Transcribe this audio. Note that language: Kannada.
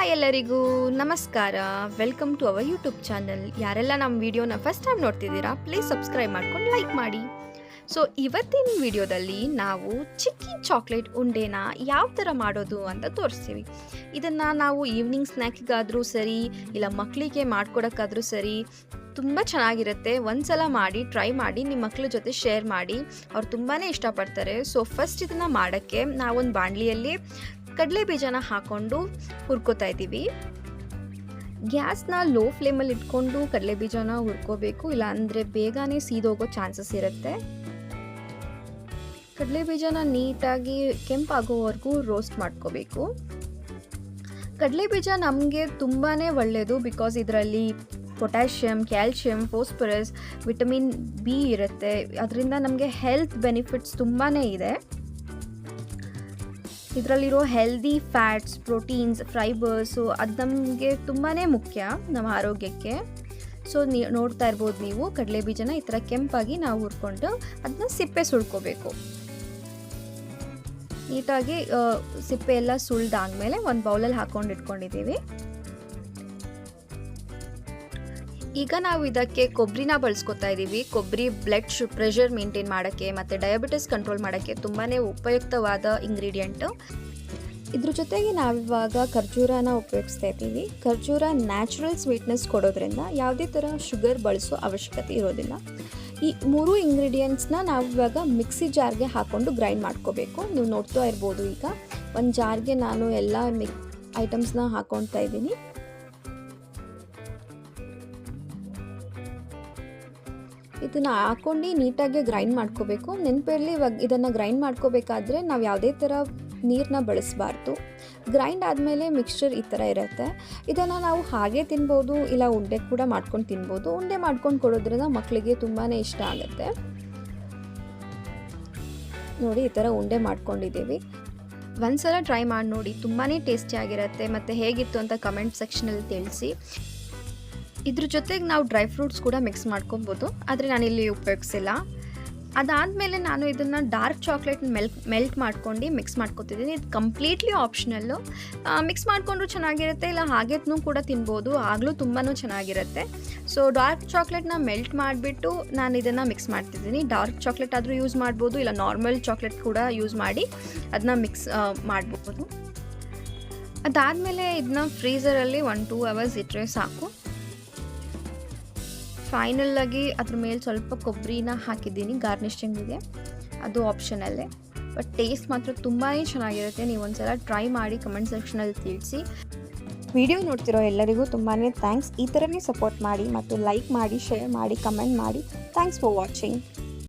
ಹಾಯ್ ಎಲ್ಲರಿಗೂ ನಮಸ್ಕಾರ. Welcome to our YouTube channel. ಯಾರೆಲ್ಲ ನಮ್ಮ ವಿಡಿಯೋನ ಫಸ್ಟ್ ಟೈಮ್ ನೋಡ್ತಿದ್ದೀರಾ ಪ್ಲೀಸ್ ಸಬ್ಸ್ಕ್ರೈಬ್ ಮಾಡ್ಕೊಂಡು ಲೈಕ್ ಮಾಡಿ. ಸೊ ಇವತ್ತಿನ ವಿಡಿಯೋದಲ್ಲಿ ನಾವು ಚಿಕ್ಕಿ ಚಾಕ್ಲೇಟ್ ಉಂಡೆನ ಯಾವ ಥರ ಮಾಡೋದು ಅಂತ ತೋರಿಸ್ತೀವಿ. ಇದನ್ನು ನಾವು ಈವ್ನಿಂಗ್ ಸ್ನ್ಯಾಕಿಗಾದರೂ ಸರಿ ಇಲ್ಲ ಮಕ್ಕಳಿಗೆ ಮಾಡ್ಕೊಡೋಕ್ಕಾದರೂ ಸರಿ ತುಂಬ ಚೆನ್ನಾಗಿರುತ್ತೆ. ಒಂದ್ಸಲ ಮಾಡಿ ಟ್ರೈ ಮಾಡಿ, ನಿಮ್ಮ ಮಕ್ಕಳ ಜೊತೆ ಶೇರ್ ಮಾಡಿ, ಅವ್ರು ತುಂಬಾ ಇಷ್ಟಪಡ್ತಾರೆ. ಸೊ ಫಸ್ಟ್ ಇದನ್ನು ಮಾಡೋಕ್ಕೆ ನಾವೊಂದು ಬಾಣಲಿಯಲ್ಲಿ ಕಡಲೆ ಬೀಜನ ಹಾಕ್ಕೊಂಡು ಹುರ್ಕೋತಾ ಇದ್ದೀವಿ. ಗ್ಯಾಸ್ನ ಲೋ ಫ್ಲೇಮಲ್ಲಿ ಇಟ್ಕೊಂಡು ಕಡಲೆ ಬೀಜನ ಹುರ್ಕೋಬೇಕು, ಇಲ್ಲ ಅಂದರೆ ಬೇಗನೆ ಸೀದೋಗೋ ಚಾನ್ಸಸ್ ಇರುತ್ತೆ. ಕಡಲೆ ಬೀಜನ ನೀಟಾಗಿ ಕೆಂಪಾಗೋವರೆಗೂ ರೋಸ್ಟ್ ಮಾಡ್ಕೋಬೇಕು. ಕಡಲೆ ಬೀಜ ನಮಗೆ ತುಂಬಾ ಒಳ್ಳೆಯದು, ಬಿಕಾಸ್ ಇದರಲ್ಲಿ potassium, calcium, phosphorus, vitamin B ಇರುತ್ತೆ. ಅದರಿಂದ ನಮಗೆ ಹೆಲ್ತ್ ಬೆನಿಫಿಟ್ಸ್ ತುಂಬಾ ಇದೆ. ಇದರಲ್ಲಿರೋ ಹೆಲ್ದಿ ಫ್ಯಾಟ್ಸ್, ಪ್ರೋಟೀನ್ಸ್, ಫೈಬರ್ಸು ಅದು ನಮಗೆ ತುಂಬಾ ಮುಖ್ಯ ನಮ್ಮ ಆರೋಗ್ಯಕ್ಕೆ. ಸೊ ನೋಡ್ತಾ ಇರ್ಬೋದು ನೀವು, ಕಡಲೆ ಬೀಜನ ಈ ಥರ ಕೆಂಪಾಗಿ ನಾವು ಹುರ್ಕೊಂಡು ಅದನ್ನ ಸಿಪ್ಪೆ ಸುಳ್ಕೋಬೇಕು. ನೀಟಾಗಿ ಸಿಪ್ಪೆ ಎಲ್ಲ ಸುಳ್ದಾದ್ಮೇಲೆ ಒಂದು ಬೌಲಲ್ಲಿ ಹಾಕ್ಕೊಂಡು ಇಟ್ಕೊಂಡಿದ್ದೀವಿ. ಈಗ ನಾವು ಇದಕ್ಕೆ ಕೊಬ್ಬರಿನ ಬಳಸ್ಕೊತಾ ಇದ್ದೀವಿ. ಕೊಬ್ಬರಿ ಬ್ಲಡ್ ಪ್ರೆಷರ್ ಮೇಂಟೈನ್ ಮಾಡೋಕ್ಕೆ ಮತ್ತು ಡಯಾಬಿಟಿಸ್ ಕಂಟ್ರೋಲ್ ಮಾಡೋಕ್ಕೆ ತುಂಬಾ ಉಪಯುಕ್ತವಾದ ಇಂಗ್ರೀಡಿಯೆಂಟು. ಇದ್ರ ಜೊತೆಗೆ ನಾವಿವಾಗ ಖರ್ಜೂರನ ಉಪಯೋಗಿಸ್ತಾ ಇದ್ದೀವಿ. ಖರ್ಜೂರ ನ್ಯಾಚುರಲ್ ಸ್ವೀಟ್ನೆಸ್ ಕೊಡೋದ್ರಿಂದ ಯಾವುದೇ ಥರ ಶುಗರ್ ಬಳಸೋ ಅವಶ್ಯಕತೆ ಇರೋದಿಲ್ಲ. ಈ ಮೂರು ಇಂಗ್ರೀಡಿಯೆಂಟ್ಸ್ನ ನಾವಿವಾಗ ಮಿಕ್ಸಿ ಜಾರ್ಗೆ ಹಾಕ್ಕೊಂಡು ಗ್ರೈಂಡ್ ಮಾಡ್ಕೋಬೇಕು. ನೀವು ನೋಡ್ತಾ ಇರ್ಬೋದು, ಈಗ ಒಂದು ಜಾರ್ಗೆ ನಾನು ಎಲ್ಲ ಐಟಮ್ಸ್ನ ಹಾಕ್ಕೊಳ್ತಾ ಇದ್ದೀನಿ. ಇದನ್ನು ಹಾಕ್ಕೊಂಡು ನೀಟಾಗಿ ಗ್ರೈಂಡ್ ಮಾಡ್ಕೋಬೇಕು. ನೆನಪಿರಲಿ, ಇವಾಗ ಇದನ್ನು ಗ್ರೈಂಡ್ ಮಾಡ್ಕೋಬೇಕಾದ್ರೆ ನಾವು ಯಾವುದೇ ಥರ ನೀರನ್ನ ಬಳಸಬಾರ್ದು. ಗ್ರೈಂಡ್ ಆದಮೇಲೆ ಮಿಕ್ಸ್ಚರ್ ಈ ಥರ ಇರುತ್ತೆ. ಇದನ್ನು ನಾವು ಹಾಗೆ ತಿನ್ಬೋದು, ಇಲ್ಲ ಉಂಡೆ ಕೂಡ ಮಾಡ್ಕೊಂಡು ತಿನ್ಬೋದು. ಉಂಡೆ ಮಾಡ್ಕೊಂಡು ಕೊಡೋದ್ರಿಂದ ಮಕ್ಕಳಿಗೆ ತುಂಬಾ ಇಷ್ಟ ಆಗುತ್ತೆ. ನೋಡಿ, ಈ ಥರ ಉಂಡೆ ಮಾಡ್ಕೊಂಡಿದ್ದೀವಿ. ಒಂದ್ಸಲ ಟ್ರೈ ಮಾಡಿ ನೋಡಿ, ತುಂಬಾ ಟೇಸ್ಟಿಯಾಗಿರುತ್ತೆ. ಮತ್ತು ಹೇಗಿತ್ತು ಅಂತ ಕಮೆಂಟ್ ಸೆಕ್ಷನಲ್ಲಿ ತಿಳಿಸಿ. ಇದ್ರ ಜೊತೆಗೆ ನಾವು ಡ್ರೈ ಫ್ರೂಟ್ಸ್ ಕೂಡ ಮಿಕ್ಸ್ ಮಾಡ್ಕೊಬೋದು, ಆದರೆ ನಾನಿಲ್ಲಿ ಉಪಯೋಗಿಸಿಲ್ಲ. ಅದಾದಮೇಲೆ ನಾನು ಇದನ್ನು ಡಾರ್ಕ್ ಚಾಕ್ಲೇಟ್ ಮೆಲ್ಟ್ ಮಾಡ್ಕೊಂಡು ಮಿಕ್ಸ್ ಮಾಡ್ಕೊತಿದ್ದೀನಿ. ಇದು ಕಂಪ್ಲೀಟ್ಲಿ ಆಪ್ಷನಲ್ಲು. ಮಿಕ್ಸ್ ಮಾಡಿಕೊಂಡ್ರು ಚೆನ್ನಾಗಿರುತ್ತೆ, ಇಲ್ಲ ಹಾಗೆನೂ ಕೂಡ ತಿನ್ಬೋದು, ಆಗಲೂ ತುಂಬಾ ಚೆನ್ನಾಗಿರುತ್ತೆ. ಸೊ ಡಾರ್ಕ್ ಚಾಕ್ಲೇಟ್ನ ಮೆಲ್ಟ್ ಮಾಡಿಬಿಟ್ಟು ನಾನು ಇದನ್ನು ಮಿಕ್ಸ್ ಮಾಡ್ತಿದ್ದೀನಿ. ಡಾರ್ಕ್ ಚಾಕ್ಲೇಟ್ ಆದರೂ ಯೂಸ್ ಮಾಡ್ಬೋದು, ಇಲ್ಲ ನಾರ್ಮಲ್ ಚಾಕ್ಲೇಟ್ ಕೂಡ ಯೂಸ್ ಮಾಡಿ ಅದನ್ನ ಮಿಕ್ಸ್ ಮಾಡ್ಬೋದು. ಅದಾದಮೇಲೆ ಇದನ್ನ ಫ್ರೀಝರಲ್ಲಿ 1-2 ಅವರ್ಸ್ ಇಟ್ಟರೆ ಸಾಕು. ಫೈನಲ್ಲಾಗಿ ಅದ್ರ ಮೇಲೆ ಸ್ವಲ್ಪ ಕೊಬ್ಬರಿನ ಹಾಕಿದ್ದೀನಿ ಗಾರ್ನಿಷಿಂಗಿಗೆ. ಅದು ಆಪ್ಷನಲ್ಲೇ, ಬಟ್ ಟೇಸ್ಟ್ ಮಾತ್ರ ತುಂಬಾ ಚೆನ್ನಾಗಿರುತ್ತೆ. ನೀವು ಒಂದ್ಸಲ ಟ್ರೈ ಮಾಡಿ ಕಮೆಂಟ್ ಸೆಕ್ಷನಲ್ಲಿ ತಿಳಿಸಿ. ವಿಡಿಯೋ ನೋಡ್ತಿರೋ ಎಲ್ಲರಿಗೂ ತುಂಬಾ ಥ್ಯಾಂಕ್ಸ್. ಈ ಥರನೇ ಸಪೋರ್ಟ್ ಮಾಡಿ ಮತ್ತು ಲೈಕ್ ಮಾಡಿ, ಶೇರ್ ಮಾಡಿ, ಕಮೆಂಟ್ ಮಾಡಿ. Thanks for watching.